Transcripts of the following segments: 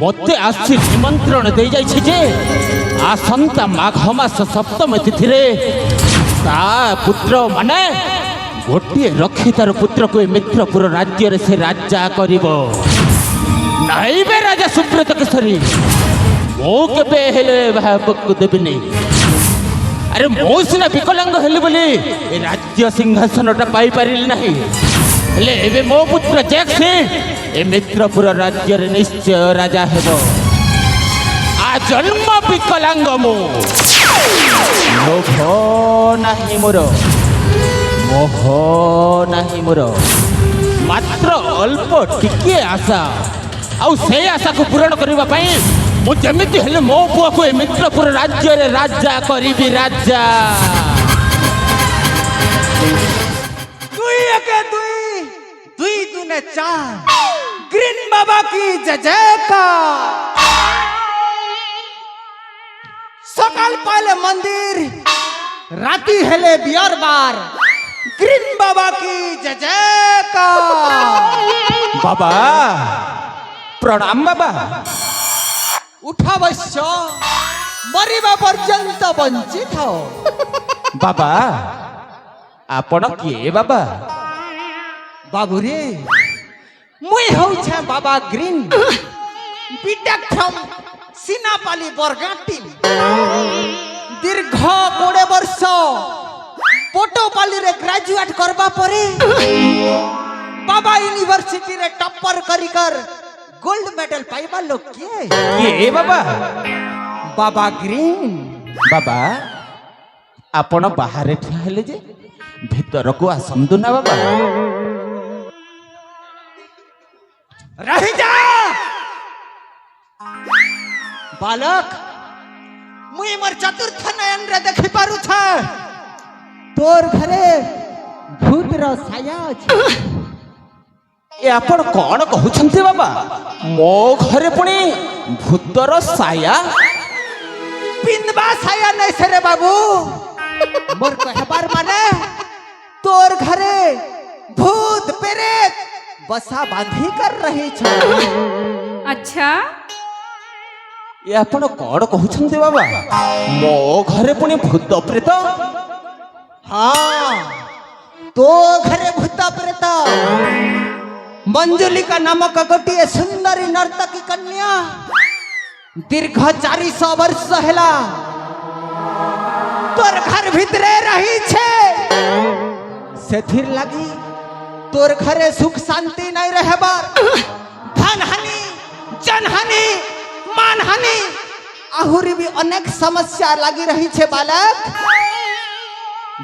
मते आसी निमंत्रण दे जाइछे जे आसंता माघ मास सप्तमी तिथि रे ता पुत्र माने गोटे रखी तार पुत्र को मित्रपुर राज्य रे से राजा करिवो नहीं बे राजा सुब्रत केसरी मो केबे हेले भाबक देबिनी। अरे मो सिना विकलांग हेले बोली ए राज्य सिंहासनटा पाई पारिल नहीं हेले एबे मो पुत्र जैक सिंह ए मित्रपुर राज्य रे निश्चय राजा हेबो। आ जन्म विकलांग मो लोभ नाही मोर मोह नाही मोर मात्र अल्प टिके आशा आउ से आशा को पूरण करबा पई मु जेमिति हेले मो पुआ को मित्रपुर राज्य रे राजा करिबी राजा। दुई एके दुई दुई दुने चार ग्रीन बाबा की जय जयकार। सकाल पाले मंदिर राती हेले बियर बार ग्रीन बाबा की जय जयकार। बाबा प्रणाम बाबा। उठा बस्यो मरिबा पर्यंत वंचित हो। बाबा आपण किए बाबा? बाबू रे मुई हौ छे बाबा ग्रीन बीटेक फ्रॉम सिनापाली बरगाटी दीर्घ 20 वर्ष पोटोपाली रे ग्रेजुएट करबा परे बाबा यूनिवर्सिटी रे टॉपर करी कर गोल्ड मेडल पाइबा लोग किए बाबा? बाबा ग्रीन। बाबा आपण बाहर ठिया हेले जे भीतर को आसंतु ना बाबा। रही जा बालक मुई मोर चतुर्थ नयन रे देखि पारु छ तोर घरे भूत रो साया अछि। ए आपण कौन कहउछन्ते बाबा? मो घरे पुणी भूतर साया? पिंदबा साया नहीं से रे बाबू मोर कहबार माने तोर घरे भूत प्रेत बसा बांधी कर रही छ। अच्छा ये आपण कौन कहउछन्ते बाबा? मो घरे पुणी भूत प्रेत? हाँ तो घरे भूत प्रेत मंजुलिका नामक गोटे सुंदरी नर्तकी कन्या दीर्घ 400 वर्ष हेला तोर घर भितरे रही छे सेथिर लगी तोर घरे सुख शांति नहीं रहबार धन हानि जन हानि मान हानि आहुरी भी अनेक समस्या लगी रही छे बालक।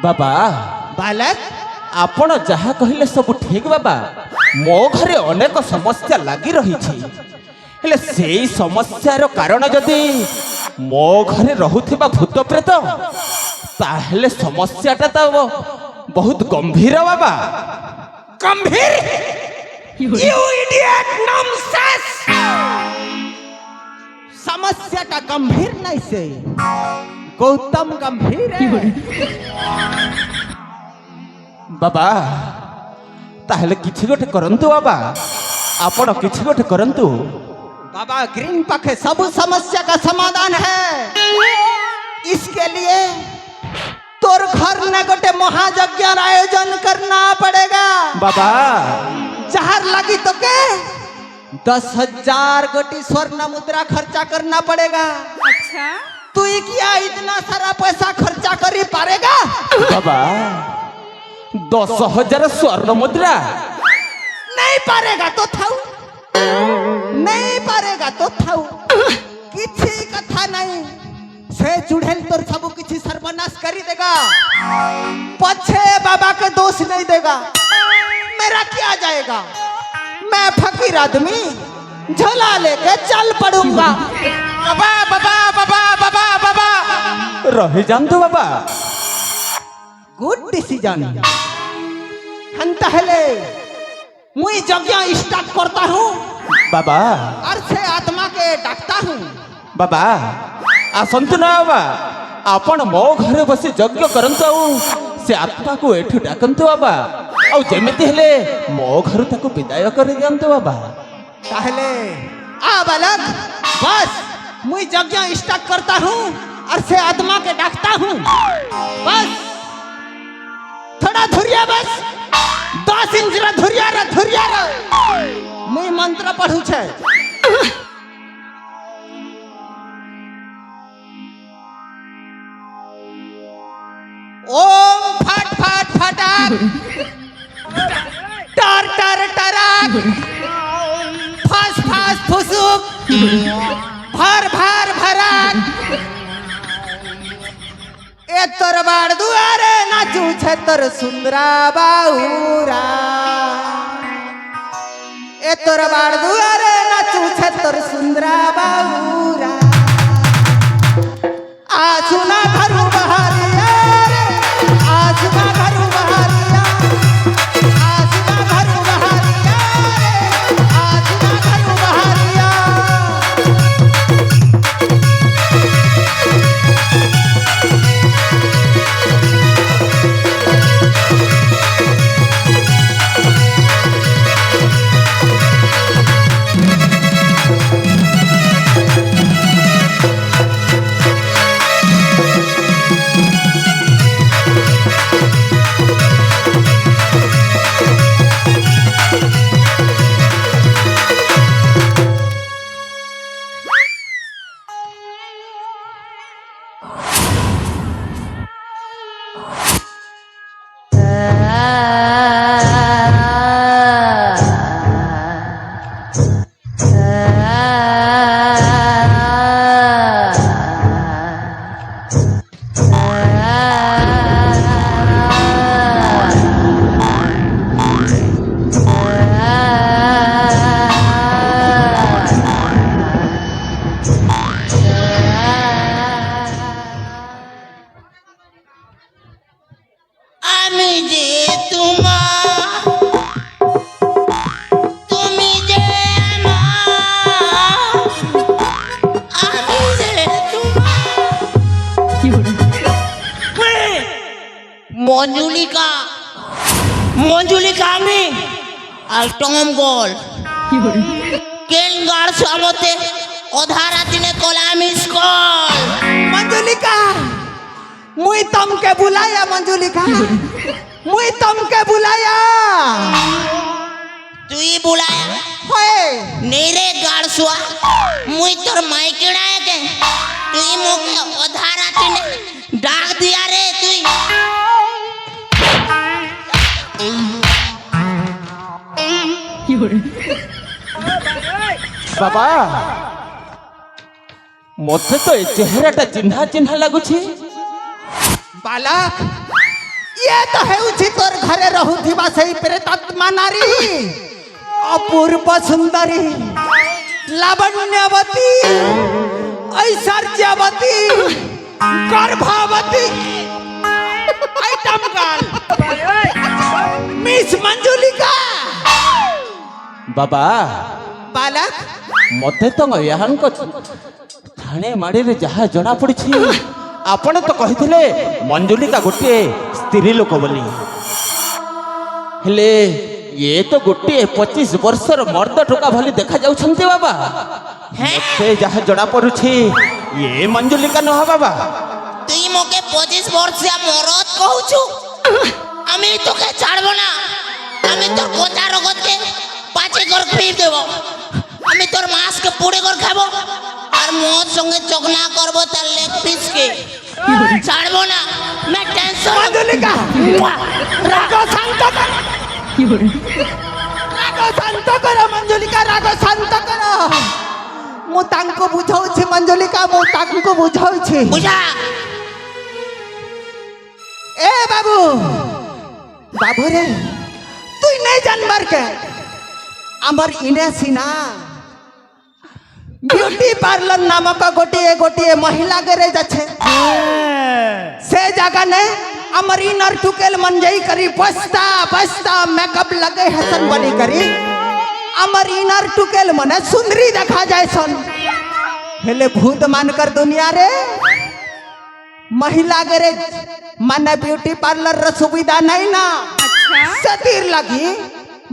बाबा बालक आपण जहा कहिले सब ठीक बाबा। मो घरे अनेक समस्या लगी रही छी हेले सेई समस्यार कारण जदि मो घरे रहुथिबा भूत प्रेत ताहेले समस्याटा त बहुत गंभीर बाबा। गंभीर यू इडियट नॉनसेंस। समस्या का गंभीर नहीं से गौतम गंभीर है। बाबा ताहेले किछि गोटे करंतु बाबा आपण किछि गोटे करंतु। बाबा ग्रीन पाखे सब समस्या का समाधान है। इसके लिए तोर घर में गोटे महायज्ञ आयोजन करना पड़ेगा बाबा। जहर लगी तो के 10,000 गोटी स्वर्ण मुद्रा खर्चा करना पड़ेगा। अच्छा तू क्या इतना सारा पैसा खर्चा कर पारेगा? बाबा 10,000 स्वर्ण मुद्रा नहीं पारेगा तो थाऊ नहीं पारेगा तो थाऊ किसी कथा नहीं से चुड़ैल तोर सब किसी सर्वनाश कर देगा पछे बाबा के दोष नहीं देगा। मेरा क्या जाएगा मैं फकीर आदमी झोला लेके चल पड़ूंगा। बाबा बाबा बाबा बाबा बाबा रह जानतो बाबा। Good decision. हंता हेले मुई यज्ञ स्टार्ट करता हूँ बाबा और से आत्मा के डाकता हूँ। बाबा आसंतु ना बाबा आपण मो घरे बसी यज्ञ करंतु से आत्मा को एठु डाकंतु बाबा आ जेमिति हेले मो घर ताको विदाय कर दियंतु बाबा। ताहले बालक बस मुई यज्ञ स्टार्ट करता हूँ और से आत्मा के डाकता हूँ बस थोड़ा धुरिया बस 10 इंच रा धुरिया रा मुई मंत्र पढ़ू छे ओम फट फट फटाक टर टर टराक फस फस फुसुक भर भर भराक ए तोर बाड़ दुआरे नाचू छे तोर सुंदरा बाहुरा ए तोर बाड़ दुआरे नाचू छे तोर सुंदरा बाहुरा आसुना घरू बहारिया रे आसुना घरू बहारिया आसुना घरू बहारिया रे आसुना घरू बहारिया মঞ্জুলিকা মঞ্জুলিকা আমি আর টম গোল কেন গার সামতে অধা রাতিনে কলামি স্কল मंजुलिका मुई तुमके बुलाया मंजुलिका मुई तुमके बुलाया তুই বুলায়া होए নেরে গার সুয়া মুই তোর মাইকেড়ায় কে তুই মোকে অধা রাতিনে ডাক দিয়া রে তুই बाबा मते तो ए चेहराटा चिन्हा चिन्हा लगुछि बालक ये तो है उची तोर घरे रहू थी सही प्रेतात्मा नारी अपूर्व सुंदरी Lavanyavati ऐश्वर्यवती गर्भावती item girl miss Manjulika बाबा बालक मते तो यहान को थाने माड़ी रे जहा जना पड़ी छी आपण तो कहिथिले मंजुलिका गोटे स्त्री लोक बोली हेले ये तो गोटे 25 वर्षर मर्द टोका भली देखा जाउछन्ते बाबा मते जहा जना पड़ुछि ये मंजुलिका न हो बाबा তুই মোকে 25 বর্ষিয়া মরদ কহুছু আমি তোকে ছাড়ব না আমি তোর কোচা রগতকে পাঁচে কর ফির দেব আমি তোর মাছকে পুড়ে কর খাবো আর মোর সঙ্গে চকনা করব তার লেগ পিসকে ছাড়ব না মে টেনশন मंजुलिका राग शांत कर राग शांत कर मंजुलिका राग शांत कर मु तांको बुझाउछि मंजुलिका मु तांको बुझाउछि বুঝা ए बाबू बाबू रे तू नहीं जानबर के अमर इने सिना ब्यूटी पार्लर नामक गोटिए गोटिए महिला गैरेज अच्छे से जगह ने अमर इनर टुकेल मंजई करी बस्ता बस्ता मेकअप लगे हसन बनी करी अमर इनर टुकेल मने सुंदरी देखा जाए सन हेले भूत मानकर दुनिया रे महिला गैरेज माने ब्यूटी पार्लर र सुविधा नहीं ना अच्छा सतीर लगी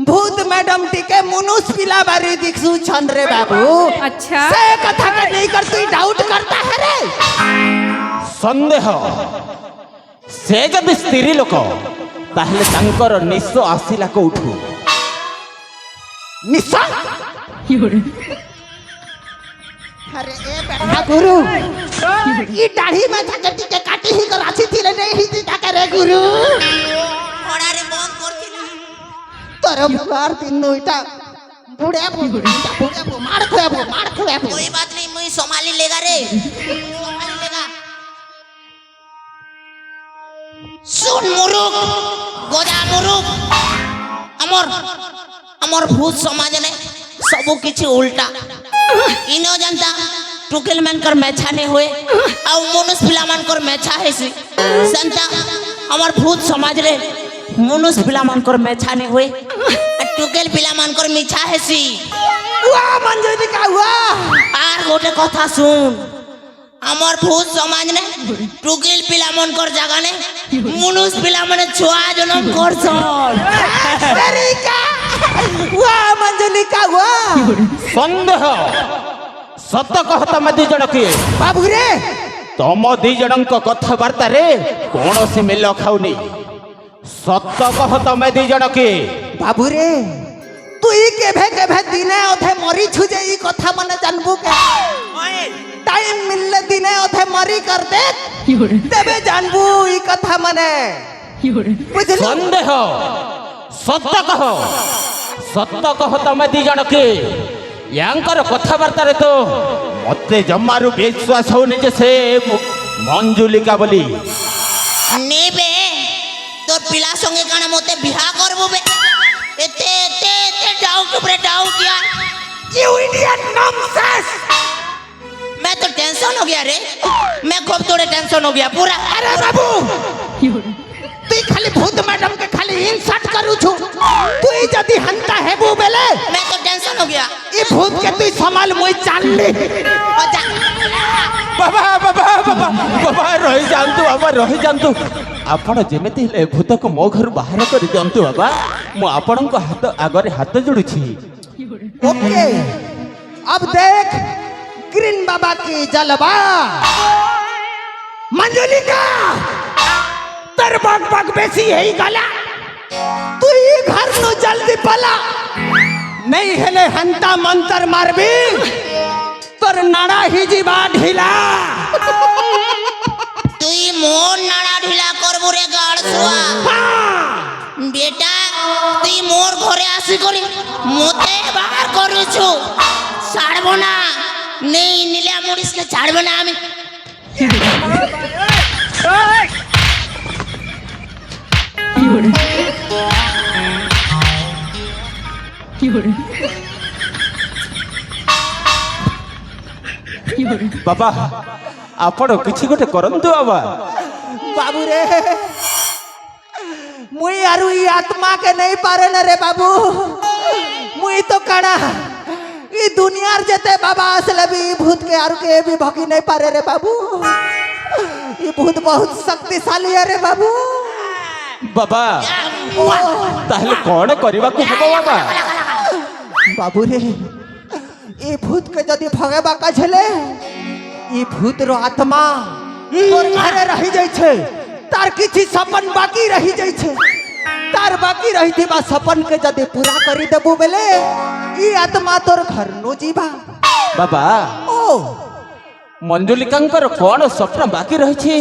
भूत मैडम टिके मुनुस पिला बारी दिखसु छन रे बाबू अच्छा से कथा के नहीं कर तू डाउट करता है रे ସନ୍ଦେହ ସେ ଯଦି ସ୍ତ୍ରୀ ଲୋକ ତାହେଲେ ତାଙ୍କର ନିଶ ଆସିଲା କୋଉଠୁ? निशा अरे ए बेटा गुरु ई दाढ़ी में जाके टिके काटी ही कर आसी थिले नहीं ही जाके रे गुरु পড়ারে বন্ধ করছিলাম তোর বুয়ার দিন নইটা বুড়ে মার খয়াবো कोई बात नहीं मुई संभाली लेगा रे संभाली लेगा सुन मुरुक गोदा मुरुक अमर अमर भूत समाज ने सबो किछि उल्टा इनो जनता टुकेल मन कर मैछा नहीं हुए और मनुष्य पिला मन कर मैछा है सी संता अमर भूत समाज रे मनुष्य पिला मन कर मैछा नहीं हुए टुकेल पिला मन कर मिछा है सी वाह मंजूरी का वाह আর গোটে কথা শুন আমার ভূত সমাজ নে টুকিল পিলা মন কর জাগা নে মনুষ পিলা মানে ছোয়া জনম করছন तेरी का वाह मंजूरी का वाह ସନ୍ଦେହ ସତ କହ ତମେ ଦି ଜଣ କିଏ? बाबू रे ତମ ଦି ଜଣଙ୍କ କଥାବାର୍ତ୍ତାରେ କୌଣସି ମେଲ ଖାଉନି। ସତ କହ ତମେ ଦି ଜଣ କିଏ? बाबू रे तू ई केभे दिने अधे मरी छु जे ई कथा मने जानबू के टाइम मिलले दिने अधे मरी कर दे तबे जानबू ई कथा मने बुझलु ସନ୍ଦେହ ସତ କହ ତମେ ଦି ଜଣ କିଏ? ୟାଙ୍କର କଥାବାର୍ତ୍ତାରେ ତ ମତେ ଜମାରୁ ବିଶ୍ୱାସ ହଉନି ଯେ ସେ ମଞ୍ଜୁଲିକା ବୋଲି। নেবে তোর পিলা সঙ্গে কানা মতে বিহা করবো বে এতে এতে এতে ডাউট উপরে डाउट यार यू इडियट नॉनसेंस मैं तो टेंशन हो गया रे मैं खूब थोड़े टेंशन हो गया पूरा अरे बाबू तू खाली भूत मैडम के खाली इंसल्ट करू छु तू ई जदी हंता हेबू बेले मैं तो टेंशन हो गया ई भूत के तू संभाल मुई जानली ବାବା ରହିଯାଆନ୍ତୁ ଆପଣ ଯେମିତି ହେଲେ ଭୂତକୁ ମୋ ଘରୁ ବାହାର କରିଦିଅନ୍ତୁ ବାବା। ମୁଁ ଆପଣଙ୍କ ହାତ ଆଗରେ ହାତ ଯୋଡୁଛି। ओके अब देख ग्रीन बाबा की जलवा मंजुलिका तर बग बेसी यही गला तू ई घर नु जल्दी पला नहीं हेले हंता मंतर मारबी तोर नाड़ा ही जीवा ढीला তুই মোর নাড়া ঢিলা করবো রে গাড়ছুয়া বেটা তুই মোর ঘরে আসি করি মতে বাহার করুছু ছাড়বো না নেই নিলে মুড়িসকে ছাড়বে না আমি ବାବା ଆପଣ କିଛି ଗୋଟେ କରନ୍ତୁ ବାବା। बाबू रे मुई आरु ई आत्मा के नहीं पारे न रे बाबू मुई तो कड़ा ई दुनियार जते बाबा असले भी ई भूत के आरु के भी भगी नहीं पारे रे बाबू ई भूत बहुत शक्तिशाली है रे बाबू ବାବା ତାହେଲେ କଣ କରିବାକୁ ହେବ ବାବା? बाबू रे ई भूत के जदी भगेबा का छले ई भूत रो आत्मा तोर घरे रही जाय छे तार किछि सपन बाकी रही जाय छे तार बाकी रही थी बा सपन के जदी पूरा करी देबू बेले ई आत्मा तोर घर नो जीवा ବାବା ओ ମଞ୍ଜୁଲିକାଙ୍କର କଣ ସ୍ୱପ୍ନ ବାକି ରହିଛି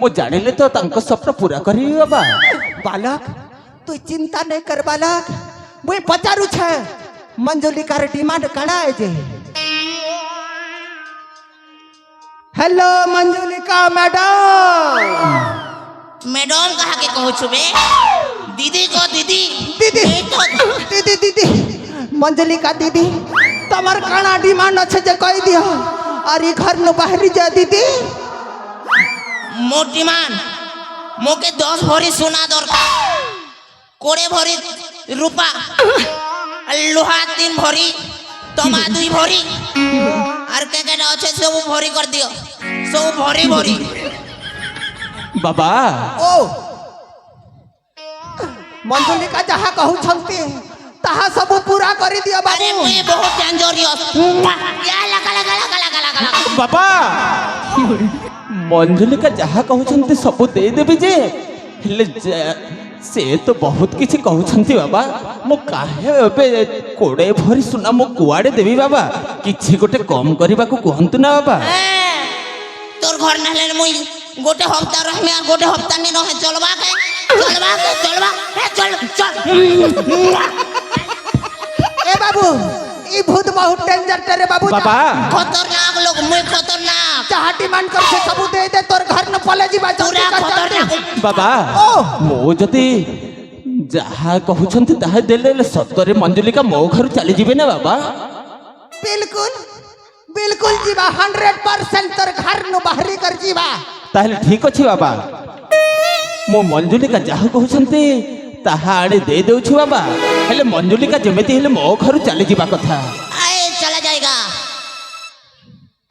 ମୁଁ ଜାଣିଲେ ତ ତାଙ୍କ ସ୍ୱପ୍ନ ପୁରା କରିବି ବାବା। बालक तू चिंता नहीं कर बालक मुई पचारू छे मंजुलिका रे डिमांड कड़ा है जे हेलो मंजुलिका मैडम मैडम कहा के कहू छु बे दीदी को दीदी दीदी ए तो दीदी दीदी मंजुलिका दीदी तमर काना डिमांड अच्छे जे कह दियो अरे घर न बाहरी जा दीदी मोटीमान मोके 10 भरी सोना दरकार 20 भरी रूपा लोहा 3 भरी तमा 2 भरी और के अच्छे सब भरी कर दियो सब भरी भरी बाबा ओ मंजुलिका जहाँ कहू छंती ताहा सब पूरा करी दियो अरे बाबू मुझे बहुत डेंजरियस या लगा लगा लगा लगा लगा लगा बाबा मंजुलिका जहाँ कहते सब देदेवि जे हेले से तो बहुत किसी कहते बाबा मो काहे एबे कोड़े भरी सुना मो कुआड़े देवी बाबा किछि गोटे कम करने को कहतु ना बाबा तोर घर नहले मुई गोटे हफ्ता रहमे और गोटे हफ्ता नहीं रहे चलवा के चल चल ए बाबू ई भूत बहुत डेंजर तेरे बाबू बाबा खतरनाक लोग मुई खतरनाक जहाँ डिमांड कर से सब दे दे तोर घर न पले जीवा पूरा खतरनाक बाबा ओ मो जदि जहाँ कहते ताहे देले सतरे मंजुलिका मो घर चली जीवे ना बाबा बिल्कुल बिल्कुल जीवा 100% तोर घर नु बाहरी कर जीवा ताहले ठीक अछि बाबा मो मंजुलिका जहाँ कहते ताहा आड़े दे देउछु बाबा हेले मंजुलिका जेमेती हेले मो घर चली जीवा कथा आए चला जाएगा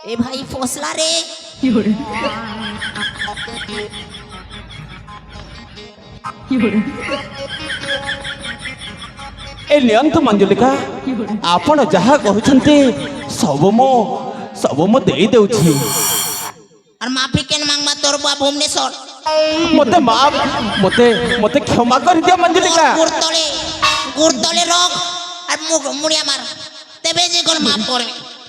ए भाई फौसला रे ए नियंत मंजुलिका आपण जहाँ कहते सब मो दे देउछि और माफी केन मांगमा तोर बा भुवनेश्वर मते माफ मते क्षमा कर दिया मंजुलिका गुरतले रख और मुड़िया मार तेबे जे कोन माफ करे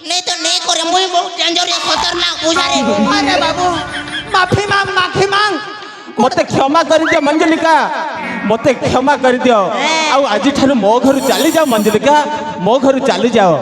नहीं तो नहीं करे मुई बहुत डेंजर खतरनाक बुझा रे अरे बाबू माफी मांग मते क्षमा कर दिया मंजुलिका मते क्षमा कर दियो आउ आज ठानु मो घर चली जाओ मंजुलिका मो घर चली जाओ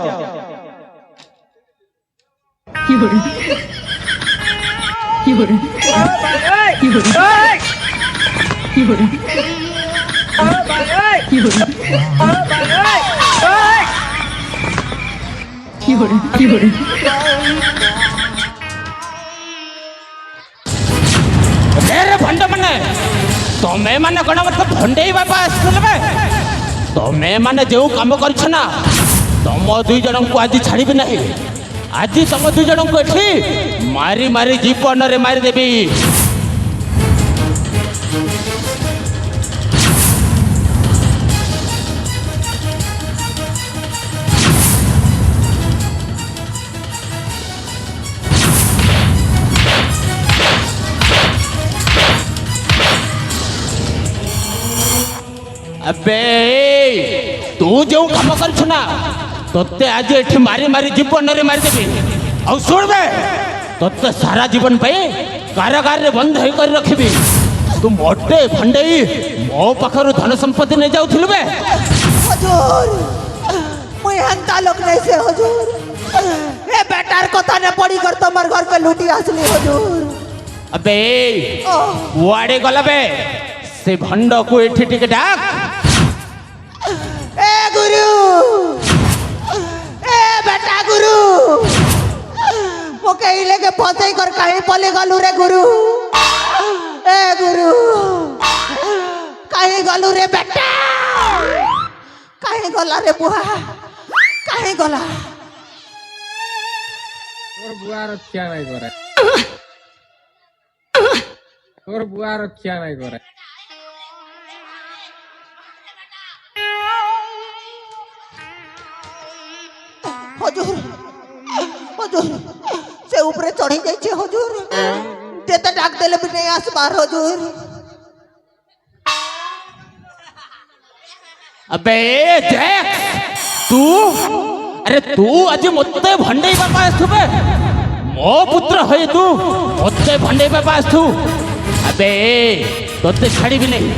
भंड मने तमें माने कौन मत भंडे बाबा आसले तमें माने जो काम कर तुम दुई जन को आज छाड़ी ना आज तुम दुई जन को एठी मारी मारी जीवन रे मारी देवी अबे तू जो काम कर तोते आज एठी मारी मारी जीवन रे मारी देवी और सुन बे तोते सारा जीवन पे कारागार रे बंद है कर रखबी तू मोटे भंडई मो पाखरु धन संपत्ति नहीं जाउथिलु बे हुजूर मुई हंता लोग नहीं से हुजूर ए बेटार कथा ने पड़ी कर तमर घर के लूटी असली हुजूर अबे वाड़े गला बे से भंड को एठी टिके डाक ए गुरु ए बेटा गुरु मोके इले के फसई कर कहीं पले गलू रे गुरु ए गुरु कहीं गलू रे बेटा कहीं गला रे बुआ कहीं गला তোর বুয়া রক্ষা নাই করে তোর বুয়া রক্ষা নাই করে हुजूर हुजूर से ऊपर चढ़ी जाइए हुजूर देते डाक देले भी नहीं आस बार हुजूर अबे देख तू अरे तू आज मते भंडई बाबा आसबे मो पुत्र है तू मते भंडई बाबा आसू अबे तोते छाड़ी भी नहीं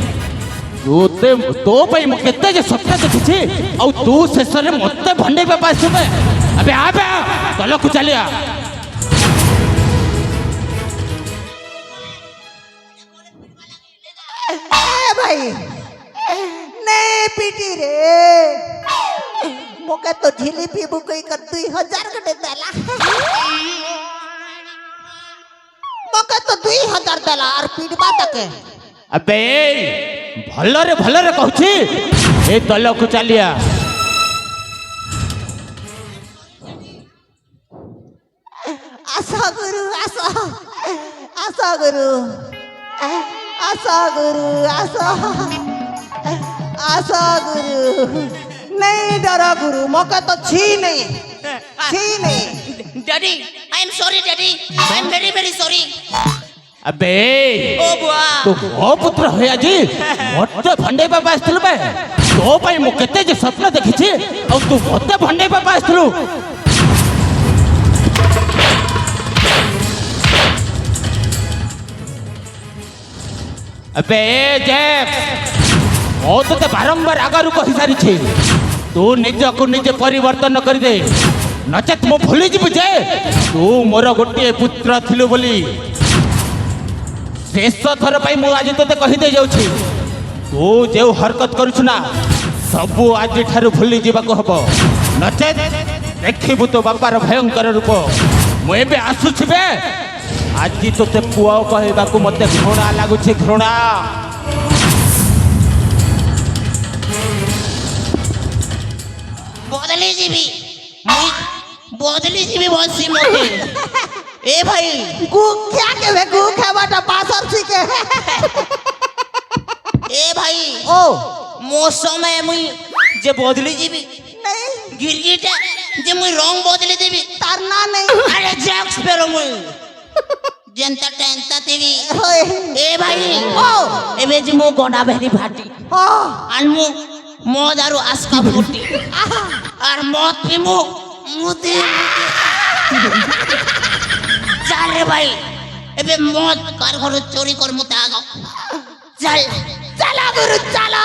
तोते तो भाई केते जे सत्य देखिछि और तू शेष रे मते भंडई बाबा आसबे अबे आबे चलो को चलिया ए भाई नहीं पीटी रे मोके तो झिली पीबू कोई कर 2000 के देला मोके तो 2000 देला और पीटबा तक अबे भलरे कहछि ए चलो को चलिया आशा गुरु आशा आशा गुरु आशा गुरु आशा आशा गुरु नहीं डरो गुरु मौका तो छी नहीं छी नहीं daddy I am sorry daddy I am very very sorry अबे ओ बुआ तू ओ पुत्र होय आजी मते भंडे बाबा आस्थलु बे तो पई मु केते जे स्वप्न देखिछि और तू मते भंडे बाबा आस्थलु अबे जे ओ तो बारंबार आगारू कहि सारी छे तू निज को निज परिवर्तन कर दे नचेत मो भूली जीव जे तू मोर गोटे पुत्र थिलु बोली शेष थर पाई मु आज तोते कहि दे जाउछि तू जे हरकत करूछु ना सबु आज ठारू भूली जीवा को हबो नचेत देखिबु तो बापार भयंकर रूप मु एबे आसुछि बे आज तोते पुआ कहबा को मते घृणा लागुछि घृणा बदली जीवी बदली जीवी बसी मोते ए भाई गु क्या के वे गु खावाटा पासर छी के ए भाई ओ मो समय मुई जे बदली जीवी नहीं गिरगिटा जे मुई रंग बदली देवी तारना नहीं अरे जैक्स पेरो मुई जनता टेंता तेवी होए ए भाई ओ एबे जे मो गोडा भेरी फाटी ओ आनमु मद आरु आस्का फुटी और मत पिमु मुते चल रे भाई एबे मद कार घर चोरी कर मुते आगो चल चला गुरु चला